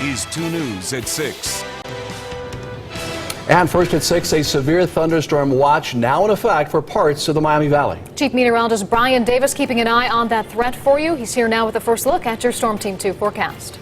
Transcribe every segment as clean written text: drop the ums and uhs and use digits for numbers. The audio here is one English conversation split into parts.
is 2 News at 6. And first at 6, a severe thunderstorm watch now in effect for parts of the Miami Valley. Chief Meteorologist Brian Davis keeping an eye on that threat for you. He's here now with a first look at your Storm Team 2 forecast.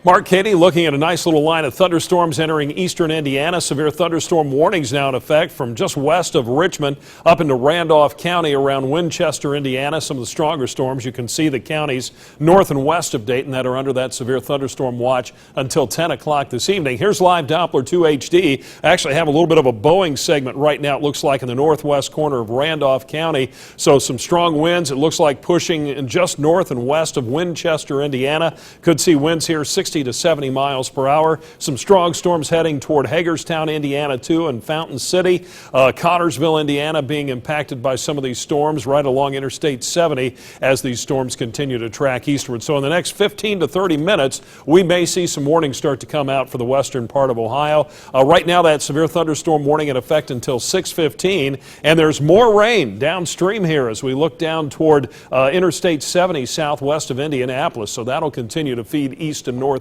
Mark Katie looking at a nice little line of thunderstorms entering eastern Indiana. Severe thunderstorm warnings now in effect from just west of Richmond up into Randolph County around Winchester, Indiana. Some of the stronger storms. You can see the counties north and west of Dayton that are under that severe thunderstorm watch until 10 o'clock this evening. Here's live Doppler 2 HD. I actually have a little bit of a Boeing segment right now, it looks like, in the northwest corner of Randolph County. So some strong winds. It looks like pushing just north and west of Winchester, Indiana. Could see winds here 60 to 70 miles per hour. Some strong storms heading toward Hagerstown, Indiana, too, and Fountain City. Connorsville, Indiana, being impacted by some of these storms right along Interstate 70 as these storms continue to track eastward. So in the next 15 to 30 minutes, we may see some warnings start to come out for the western part of Ohio. Right now, that severe thunderstorm warning in effect until 6:15, and there's more rain downstream here as we look down toward Interstate 70 southwest of Indianapolis. So that'll continue to feed east and northeastward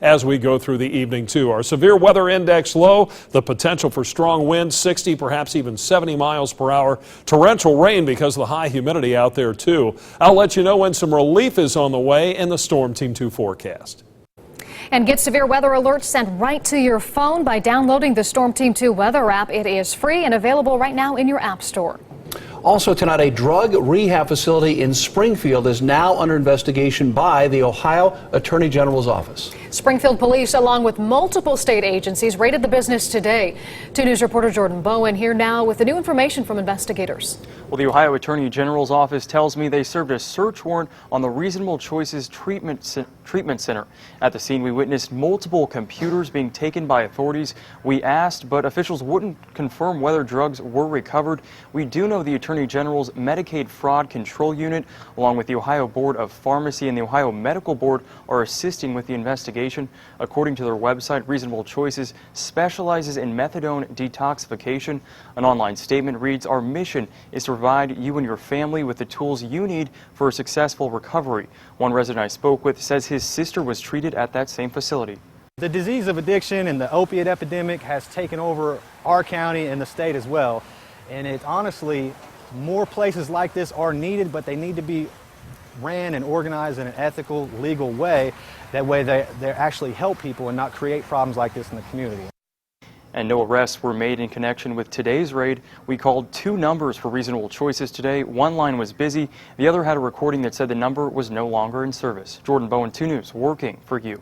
as we go through the evening, too. Our severe weather index low, the potential for strong winds, 60, perhaps even 70 miles per hour. Torrential rain because of the high humidity out there, too. I'll let you know when some relief is on the way in the Storm Team 2 forecast. And get severe weather alerts sent right to your phone by downloading the Storm Team 2 weather app. It is free and available right now in your app store. Also tonight, a drug rehab facility in Springfield is now under investigation by the Ohio Attorney General's office. Springfield police, along with multiple state agencies, raided the business today. 2 News reporter Jordan Bowen here now with the new information from investigators. Well, the Ohio Attorney General's office tells me they served a search warrant on the Reasonable Choices Treatment Center. At the scene, we witnessed multiple computers being taken by authorities. We asked, but officials wouldn't confirm whether drugs were recovered. We do know the Attorney General's Medicaid Fraud Control Unit, along with the Ohio Board of Pharmacy and the Ohio Medical Board, are assisting with the investigation. According to their website, Reasonable Choices specializes in methadone detoxification. An online statement reads, "Our mission is to provide you and your family with the tools you need for a successful recovery." One resident I spoke with says his sister was treated at that same facility. The disease of addiction and the opiate epidemic has taken over our county and the state as well. And it honestly, more places like this are needed, but they need to be ran and organized in an ethical, legal way. That way they actually help people and not create problems like this in the community. And no arrests were made in connection with today's raid. We called 2 numbers for Reasonable Choices today. One line was busy. The other had a recording that said the number was no longer in service. Jordan Bowen, 2 News, working for you.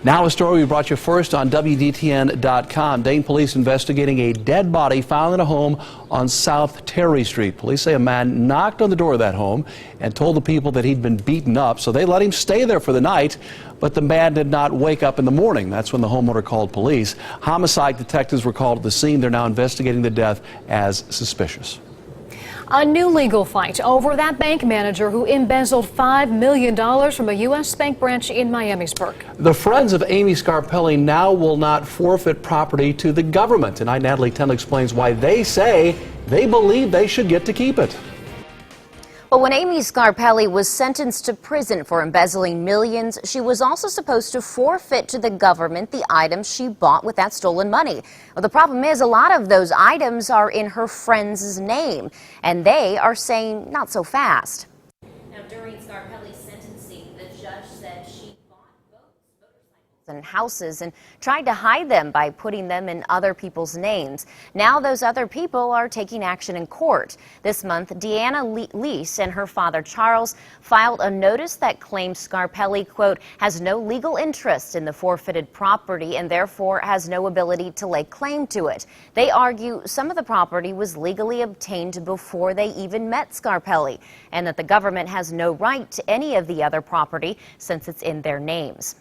Now a story we brought you first on WDTN.com. Dayton police investigating a dead body found in a home on South Terry Street. Police say a man knocked on the door of that home and told the people that he'd been beaten up, so they let him stay there for the night, but the man did not wake up in the morning. That's when the homeowner called police. Homicide detectives were called to the scene. They're now investigating the death as suspicious. A new legal fight over that bank manager who embezzled $5 million from a U.S. bank branch in Miamisburg. The friends of Amy Scarpelli now will not forfeit property to the government. Tonight, Natalie Tendler explains why they say they believe they should get to keep it. Well, when Amy Scarpelli was sentenced to prison for embezzling millions, she was also supposed to forfeit to the government the items she bought with that stolen money. Well, the problem is a lot of those items are in her friend's name, and they are saying not so fast. Now, during Scarpelli's sentencing, the judge said she bought boats, motorcycles, and houses and tried to hide them by putting them in other people's names. Now those other people are taking action in court. This month, Deanna Lease and her father Charles filed a notice that claims Scarpelli, quote, has no legal interest in the forfeited property and therefore has no ability to lay claim to it. They argue some of the property was legally obtained before they even met Scarpelli and that the government has no right to any of the other property since it's in their names.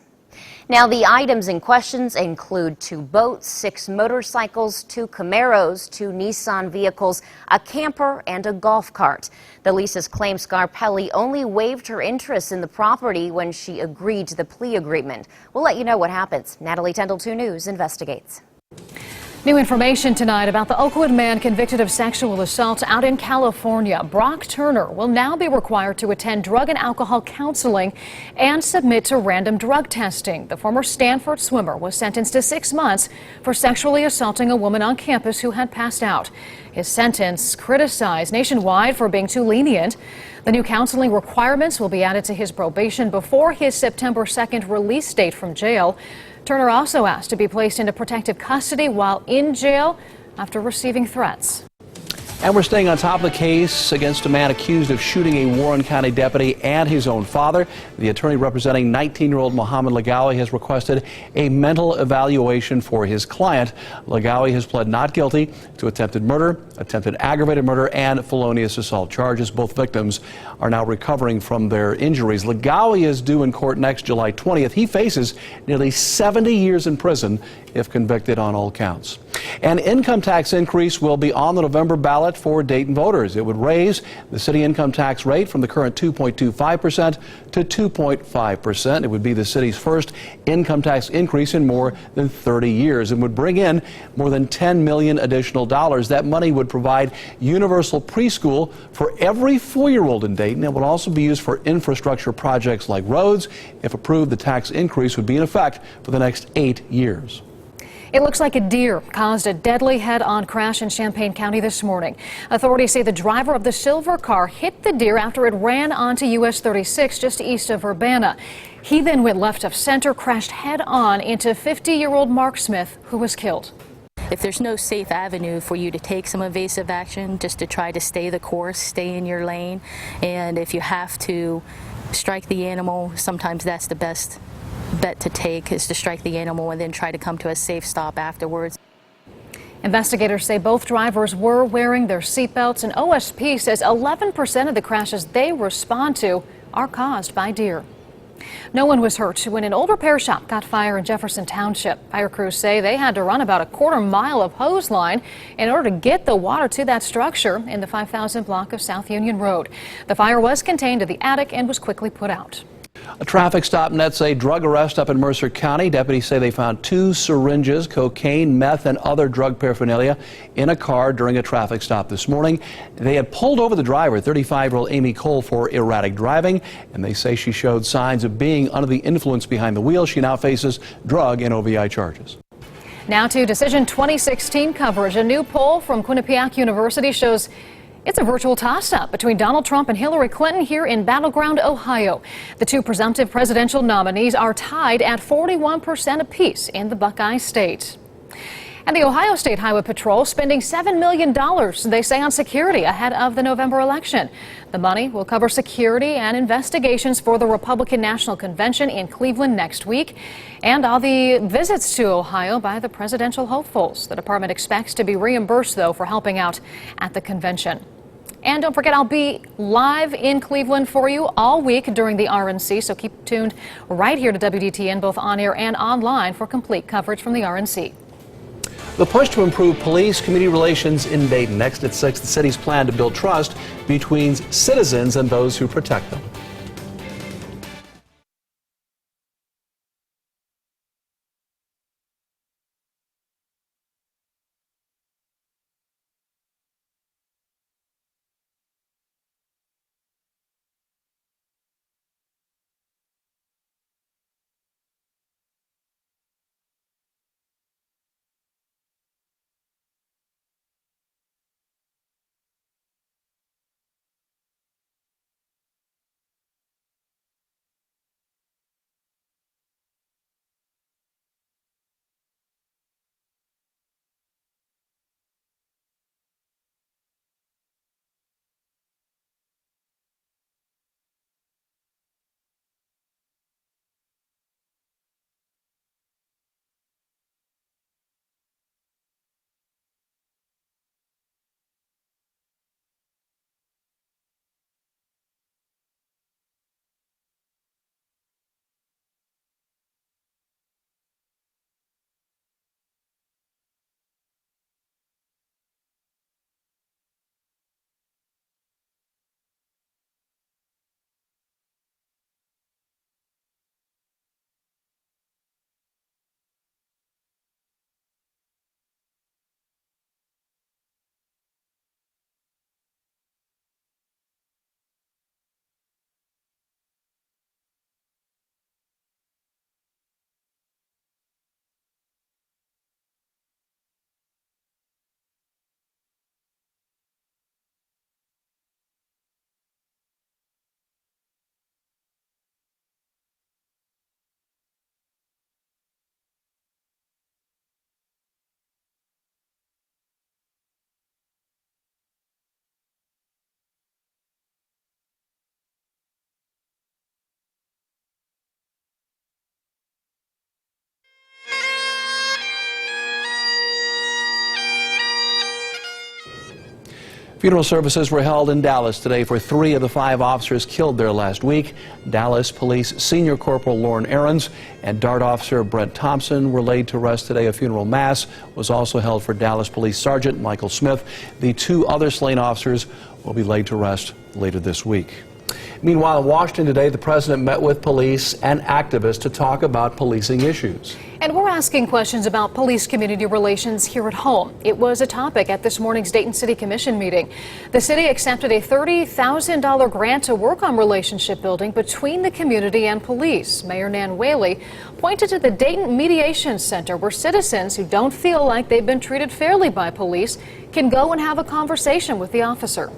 Now, the items in questions include 2 boats, 6 motorcycles, 2 Camaros, 2 Nissan vehicles, a camper, and a golf cart. The leases claim Scarpelli only waived her interest in the property when she agreed to the plea agreement. We'll let you know what happens. Natalie Tendler, 2 News, investigates. New information tonight about the Oakwood man convicted of sexual assault out in California. Brock Turner will now be required to attend drug and alcohol counseling and submit to random drug testing. The former Stanford swimmer was sentenced to 6 months for sexually assaulting a woman on campus who had passed out. His sentence criticized nationwide for being too lenient. The new counseling requirements will be added to his probation before his September 2nd release date from jail. Turner also asked to be placed into protective custody while in jail after receiving threats. And we're staying on top of the case against a man accused of shooting a Warren County deputy and his own father. The attorney representing 19-year-old Muhammad Lagawi has requested a mental evaluation for his client. Lagawi has pled not guilty to attempted murder, attempted aggravated murder, and felonious assault charges. Both victims are now recovering from their injuries. Lagawi is due in court next July 20th. He faces nearly 70 years in prison if convicted on all counts. An income tax increase will be on the November ballot for Dayton voters. It would raise the city income tax rate from the current 2.25% to 2.5%. It would be the city's first income tax increase in more than 30 years and would bring in more than $10 million additional dollars. That money would provide universal preschool for every 4-year-old in Dayton. It would also be used for infrastructure projects like roads. If approved, the tax increase would be in effect for the next 8 years. It looks like a deer caused a deadly head-on crash in Champaign County this morning. Authorities say the driver of the silver car hit the deer after it ran onto US 36 just east of Urbana. He then went left of center, crashed head-on into 50-year-old Mark Smith, who was killed. If there's no safe avenue for you to take some evasive action, just to try to stay the course, stay in your lane, and if you have to strike the animal, sometimes that's the best bet to take, is to strike the animal and then try to come to a safe stop afterwards. Investigators say both drivers were wearing their seatbelts, and OSP says 11% of the crashes they respond to are caused by deer. No one was hurt when an old repair shop caught fire in Jefferson Township. Fire crews say they had to run about a quarter-mile of hose line in order to get the water to that structure in the 5000 block of South Union Road. The fire was contained to the attic and was quickly put out. A traffic stop nets a drug arrest up in Mercer County. Deputies say they found 2 syringes, cocaine, meth, and other drug paraphernalia in a car during a traffic stop this morning. They had pulled over the driver, 35-year-old Amy Cole, for erratic driving, and they say she showed signs of being under the influence behind the wheel. She now faces drug and OVI charges. Now to Decision 2016 coverage. A new poll from Quinnipiac University shows it's a virtual toss-up between Donald Trump and Hillary Clinton here in Battleground, Ohio. The two presumptive presidential nominees are tied at 41% apiece in the Buckeye State. And the Ohio State Highway Patrol spending $7 million, they say, on security ahead of the November election. The money will cover security and investigations for the Republican National Convention in Cleveland next week and all the visits to Ohio by the presidential hopefuls. The department expects to be reimbursed, though, for helping out at the convention. And don't forget, I'll be live in Cleveland for you all week during the RNC, so keep tuned right here to WDTN, both on air and online, for complete coverage from the RNC. The push to improve police-community relations in Dayton. Next at 6, the city's plan to build trust between citizens and those who protect them. Funeral services were held in Dallas today for 3 of the 5 officers killed there last week. Dallas Police Senior Corporal Lauren Aarons and Dart Officer Brent Thompson were laid to rest today. A funeral mass was also held for Dallas Police Sergeant Michael Smith. The 2 other slain officers will be laid to rest later this week. Meanwhile, in Washington today, the president met with police and activists to talk about policing issues. And we're asking questions about police-community relations here at home. It was a topic at this morning's Dayton City Commission meeting. The city accepted a $30,000 grant to work on relationship building between the community and police. Mayor Nan Whaley pointed to the Dayton Mediation Center, where citizens who don't feel like they've been treated fairly by police can go and have a conversation with the officer.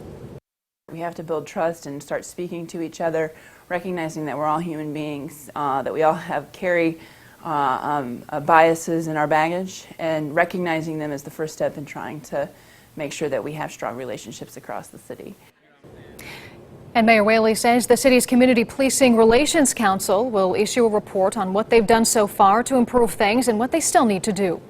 We have to build trust and start speaking to each other, recognizing that we're all human beings, that we all carry biases in our baggage, and recognizing them is the first step in trying to make sure that we have strong relationships across the city. And Mayor Whaley says the city's Community Policing Relations Council will issue a report on what they've done so far to improve things and what they still need to do.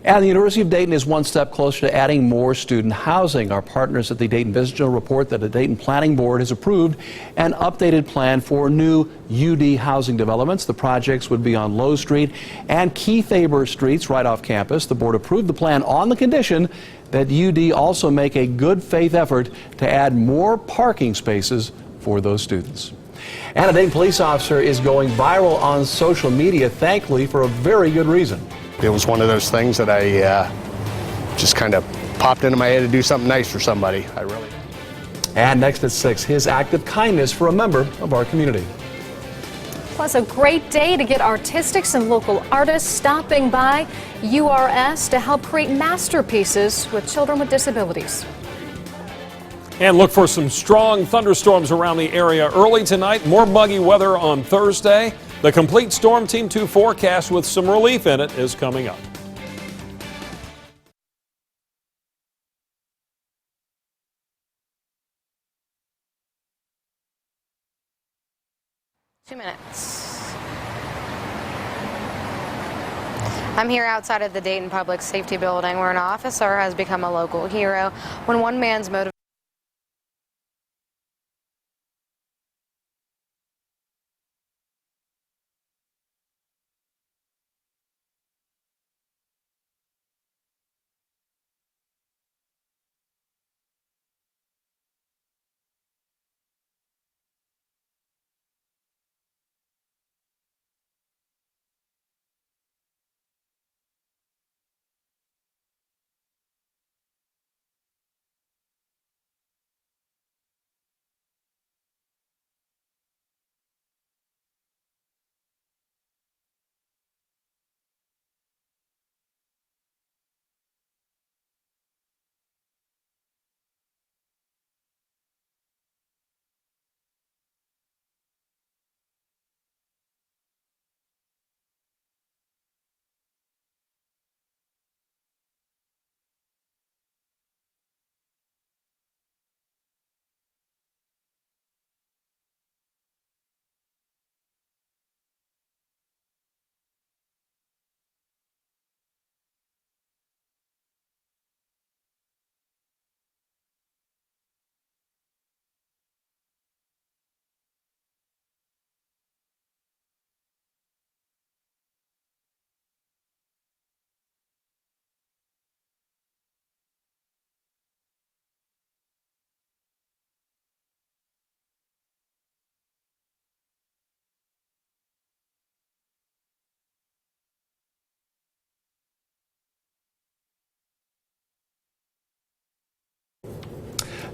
And the University of Dayton is one step closer to adding more student housing. Our partners at the Dayton Visitor report that the Dayton Planning Board has approved an updated plan for new UD housing developments. The projects would be on Lowe Street and Keith Aber Streets right off campus. The board approved the plan on the condition that UD also make a good faith effort to add more parking spaces for those students. And a Dayton police officer is going viral on social media, thankfully for a very good reason. It was one of those things that I just kind of popped into my head to do something nice for somebody. And next at 6, his act of kindness for a member of our community. Plus, a great day to get artistic. Some local artists stopping by URS to help create masterpieces with children with disabilities. And look for some strong thunderstorms around the area early tonight. More muggy weather on Thursday. The complete Storm Team 2 forecast with some relief in it is coming up. Two minutes. I'm here outside of the Dayton Public Safety Building, where an officer has become a local hero when one man's motive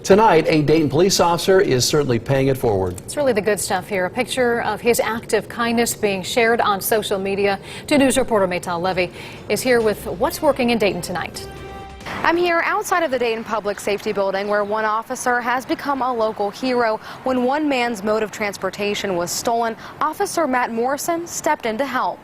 Tonight, a Dayton police officer is certainly paying it forward. It's really the good stuff here. A picture of his act of kindness being shared on social media. 2 News reporter Maytal Levy is here with what's working in Dayton tonight. I'm here outside of the Dayton Public Safety Building, where one officer has become a local hero. When one man's mode of transportation was stolen, Officer Matt Morrison stepped in to help.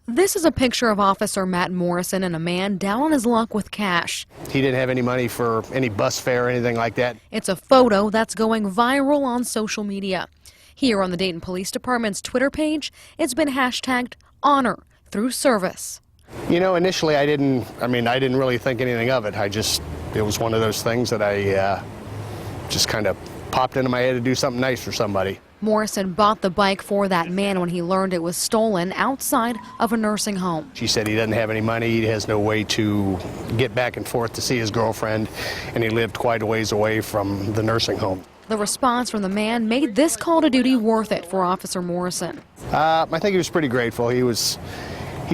This is a picture of Officer Matt Morrison and a man down on his luck with cash. He didn't have any money for any bus fare or anything like that. It's a photo that's going viral on social media. Here on the Dayton Police Department's Twitter page, it's been hashtagged Honor Through Service. You know, initially I didn't really think anything of it. I just it was one of those things that I just kind of popped into my head to do something nice for somebody. Morrison bought the bike for that man when he learned it was stolen outside of a nursing home. She said he doesn't have any money, he has no way to get back and forth to see his girlfriend, and he lived quite a ways away from the nursing home. The response from the man made this call to duty worth it for Officer Morrison. I think he was pretty grateful. He's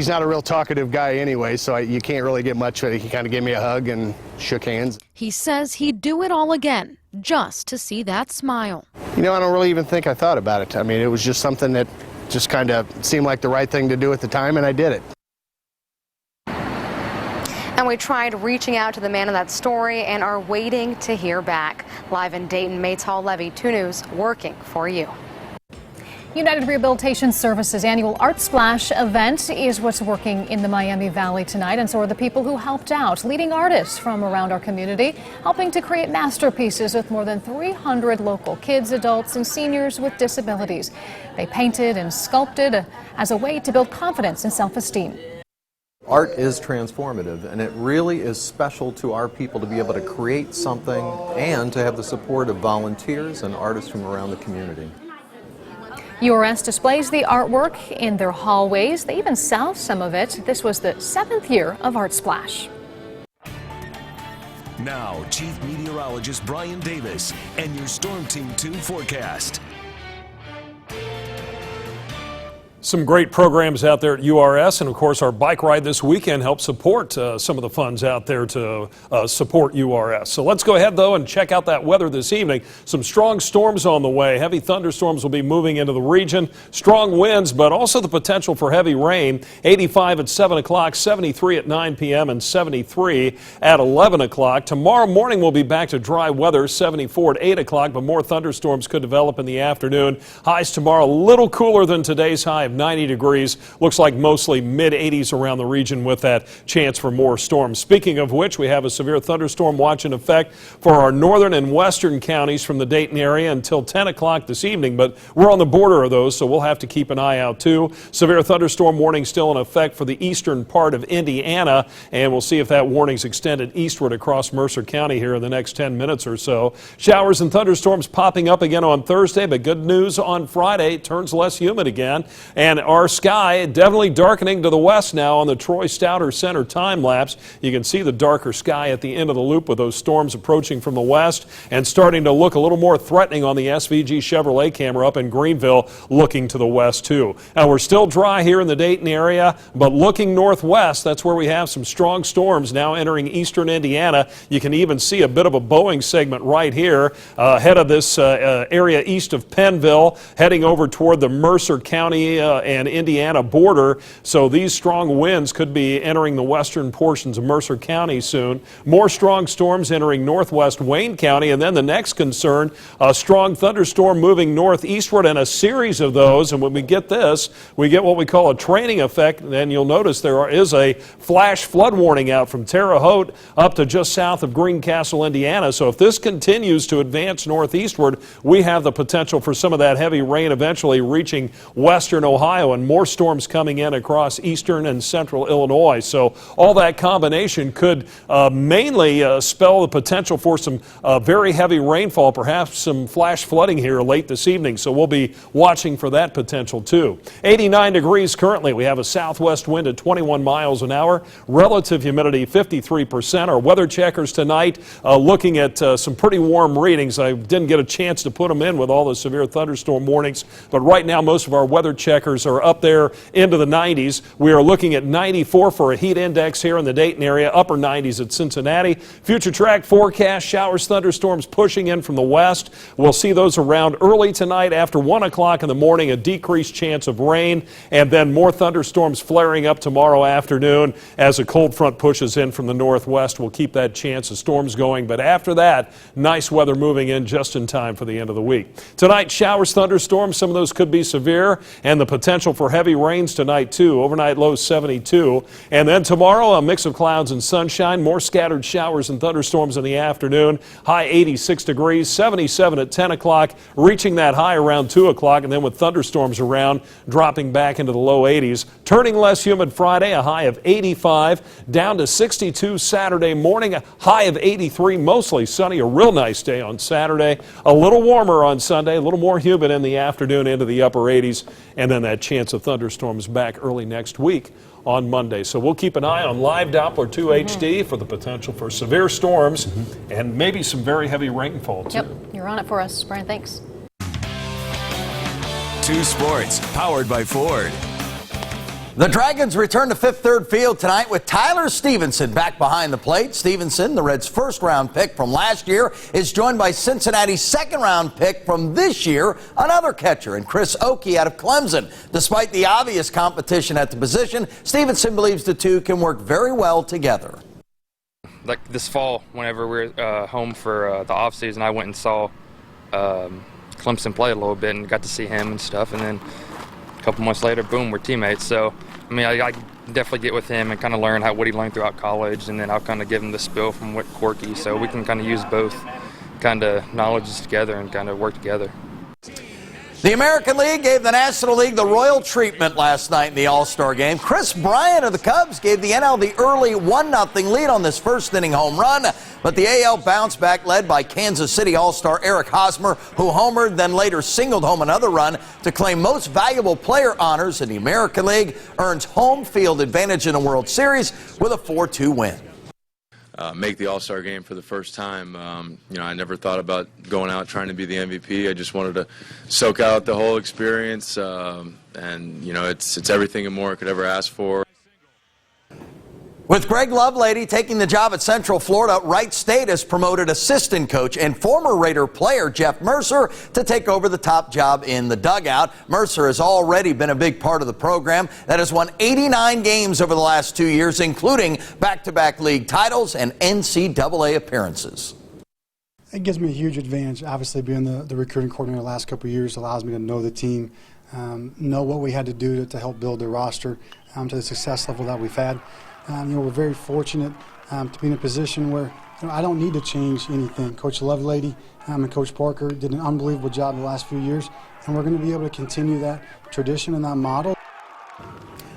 not a real talkative guy anyway, so you can't really get much. He kind of gave me a hug and shook hands. He says he'd do it all again just to see that smile. You know, I don't really even think I thought about it. I mean, it was just something that just kind of seemed like the right thing to do at the time, and I did it. And we tried reaching out to the man in that story and are waiting to hear back. Live in Dayton, Mates Hall Levy, 2 News, working for you. United Rehabilitation Services annual Art Splash event is what's working in the Miami Valley tonight, and so are the people who helped out, leading artists from around our community, helping to create masterpieces with more than 300 local kids, adults, and seniors with disabilities. They painted and sculpted as a way to build confidence and self-esteem. Art is transformative, and it really is special to our people to be able to create something and to have the support of volunteers and artists from around the community. URS displays the artwork in their hallways. They even sell some of it. This was the 7th year of Art Splash. Now, Chief Meteorologist Brian Davis and your Storm Team 2 forecast. Some great programs out there at URS, and of course our bike ride this weekend helps support some of the funds out there to support URS. So let's go ahead though and check out that weather this evening. Some strong storms on the way. Heavy thunderstorms will be moving into the region. Strong winds, but also the potential for heavy rain. 85 at 7 o'clock, 73 at 9 p.m. and 73 at 11 o'clock. Tomorrow morning we'll be back to dry weather, 74 at 8 o'clock, but more thunderstorms could develop in the afternoon. Highs tomorrow a little cooler than today's high of 90 degrees. Looks like mostly mid-80s around the region with that chance for more storms. Speaking of which, we have a severe thunderstorm watch in effect for our northern and western counties from the Dayton area until 10 o'clock this evening, but we're on the border of those, so we'll have to keep an eye out too. Severe thunderstorm warning still in effect for the eastern part of Indiana, and we'll see if that warning's extended eastward across Mercer County here in the next 10 minutes or so. Showers and thunderstorms popping up again on Thursday, but good news on Friday, it turns less humid again. And our sky definitely darkening to the west now on the Troy Stouter Center time lapse. You can see the darker sky at the end of the loop with those storms approaching from the west and starting to look a little more threatening on the SVG Chevrolet camera up in Greenville, looking to the west too. Now we're still dry here in the Dayton area, but looking northwest, that's where we have some strong storms now entering eastern Indiana. You can even see a bit of a Boeing segment right here ahead of this area east of Pennville, heading over toward the Mercer County and Indiana border. So these strong winds could be entering the western portions of Mercer County soon. More strong storms entering northwest Wayne County, and then the next concern, a strong thunderstorm moving northeastward and a series of those. And when we get this, we get what we call a training effect. And you'll notice there is a flash flood warning out from Terre Haute up to just south of Greencastle, Indiana. So if this continues to advance northeastward, we have the potential for some of that heavy rain eventually reaching western Ohio and more storms coming in across eastern and central Illinois. So all that combination could mainly spell the potential for some very heavy rainfall, perhaps some flash flooding here late this evening. So we'll be watching for that potential too. 89 degrees currently. We have a southwest wind at 21 miles an hour. Relative humidity 53%. Our weather checkers tonight looking at some pretty warm readings. I didn't get a chance to put them in with all the severe thunderstorm warnings, but right now most of our weather checkers are up there into the 90s. We are looking at 94 for a heat index here in the Dayton area, upper 90s at Cincinnati. Future track forecast, showers, thunderstorms pushing in from the west. We'll see those around early tonight after 1 o'clock in the morning, a decreased chance of rain, and then more thunderstorms flaring up tomorrow afternoon as a cold front pushes in from the northwest. We'll keep that chance of storms going, but after that, nice weather moving in just in time for the end of the week. Tonight, showers, thunderstorms, some of those could be severe, and the potential for heavy rains tonight, too. Overnight low 72. And then tomorrow, a mix of clouds and sunshine. More scattered showers and thunderstorms in the afternoon. High 86 degrees, 77 at 10 o'clock, reaching that high around 2 o'clock. And then with thunderstorms around, dropping back into the low 80s. Turning less humid Friday, a high of 85. Down to 62 Saturday morning, a high of 83. Mostly sunny, a real nice day on Saturday. A little warmer on Sunday, a little more humid in the afternoon into the upper 80s. And then that chance of thunderstorms back early next week on Monday. So we'll keep an eye on Live Doppler 2 HD for the potential for severe storms and maybe some very heavy rainfall, too. Yep, you're on it for us, Brian. Thanks. 2 Sports, powered by Ford. The Dragons return to Fifth Third Field tonight with Tyler Stevenson back behind the plate. Stevenson, the Reds' first-round pick from last year, is joined by Cincinnati's second-round pick from this year, another catcher, and Chris Oakey out of Clemson. Despite the obvious competition at the position, Stevenson believes the two can work very well together. Like this fall, whenever we were home for the offseason, I went and saw Clemson play a little bit and got to see him and stuff, and then a couple months later, boom, we're teammates. So, I mean, I definitely get with him and kind of learn what he learned throughout college, and then I'll kind of give him the spill from Whit Corky, so we can kind of use both kind of knowledges together and kind of work together. The American League gave the National League the royal treatment last night in the All-Star game. Chris Bryant of the Cubs gave the NL the early 1-0 lead on this first-inning home run, but the AL bounced back, led by Kansas City All-Star Eric Hosmer, who homered, then later singled home another run to claim most valuable player honors in the American League, earns home field advantage in the World Series with a 4-2 win. Make the All-Star game for the first time. I never thought about going out trying to be the MVP. I just wanted to soak out the whole experience, and it's everything and more I could ever ask for. With Greg Lovelady taking the job at Central Florida, Wright State has promoted assistant coach and former Raider player Jeff Mercer to take over the top job in the dugout. Mercer has already been a big part of the program that has won 89 games over the last 2 years, including back-to-back league titles and NCAA appearances. It gives me a huge advantage. Obviously, being the recruiting coordinator the last couple of years allows me to know the team, know what we had to do to help build the roster to the success level that we've had. We're very fortunate to be in a position where I don't need to change anything. Coach Lovelady and Coach Parker did an unbelievable job the last few years, and we're going to be able to continue that tradition and that model.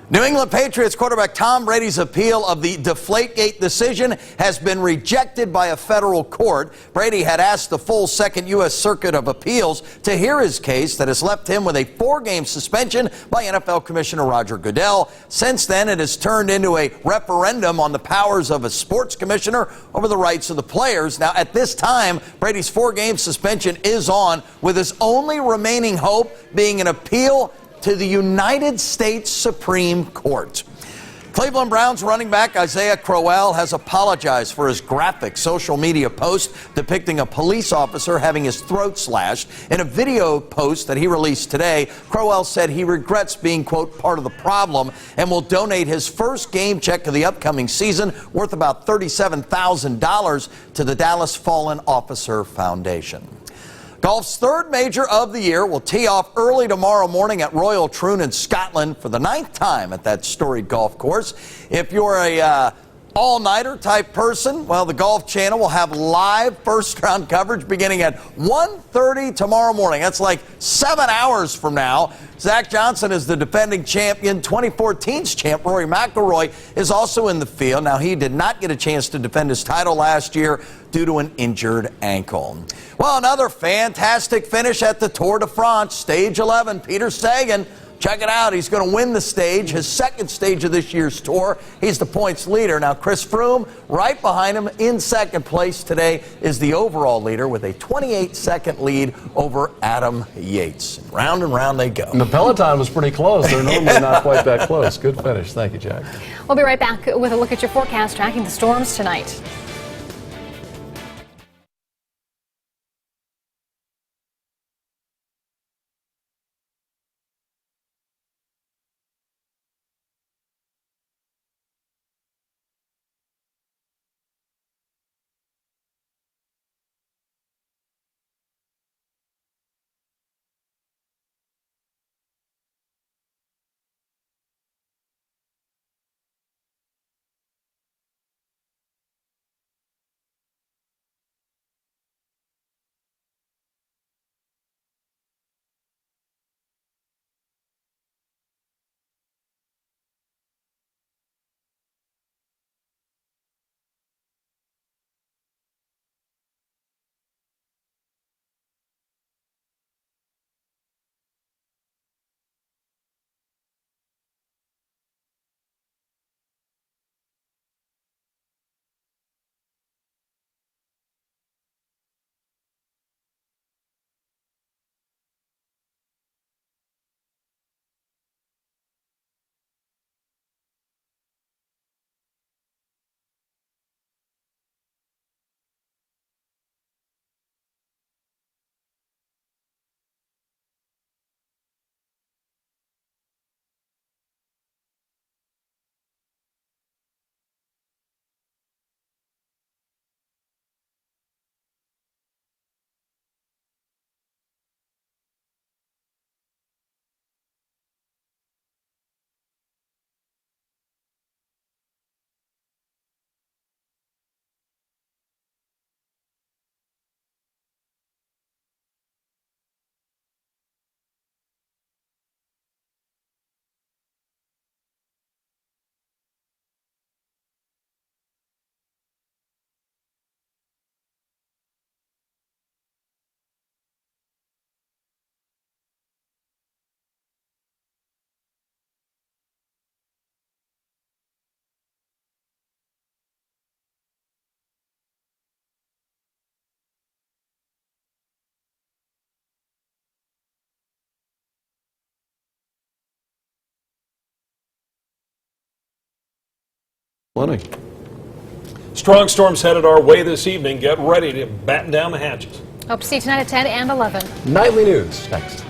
New England Patriots quarterback Tom Brady's appeal of the Deflategate decision has been rejected by a federal court. Brady had asked the full Second U.S. Circuit of Appeals to hear his case that has left him with a 4-game suspension by NFL Commissioner Roger Goodell. Since then, it has turned into a referendum on the powers of a sports commissioner over the rights of the players. Now, at this time, Brady's 4-game suspension is on, with his only remaining hope being an appeal to the United States Supreme Court. Cleveland Browns running back Isaiah Crowell has apologized for his graphic social media post depicting a police officer having his throat slashed. In a video post that he released today, Crowell said he regrets being, quote, part of the problem and will donate his first game check of the upcoming season, worth about $37,000, to the Dallas Fallen Officer Foundation. Golf's third major of the year will tee off early tomorrow morning at Royal Troon in Scotland for the 9th time at that storied golf course. If you're a all-nighter type person, well, the Golf Channel will have live first-round coverage beginning at 1:30 tomorrow morning. That's like 7 hours from now. Zach Johnson is the defending champion. 2014's champ Rory McIlroy is also in the field. Now, he did not get a chance to defend his title last year due to an injured ankle. Well, another fantastic finish at the Tour de France, Stage 11. Peter Sagan, check it out. He's going to win the stage, his second stage of this year's tour. He's the points leader. Now, Chris Froome, right behind him in second place today, is the overall leader with a 28-second lead over Adam Yates. Round and round they go. And the peloton was pretty close. They're normally not quite that close. Good finish. Thank you, Jack. We'll be right back with a look at your forecast tracking the storms tonight. Lenny. Strong storms headed our way this evening. Get ready to batten down the hatches. Hope to see you tonight at 10 and 11. Nightly news next.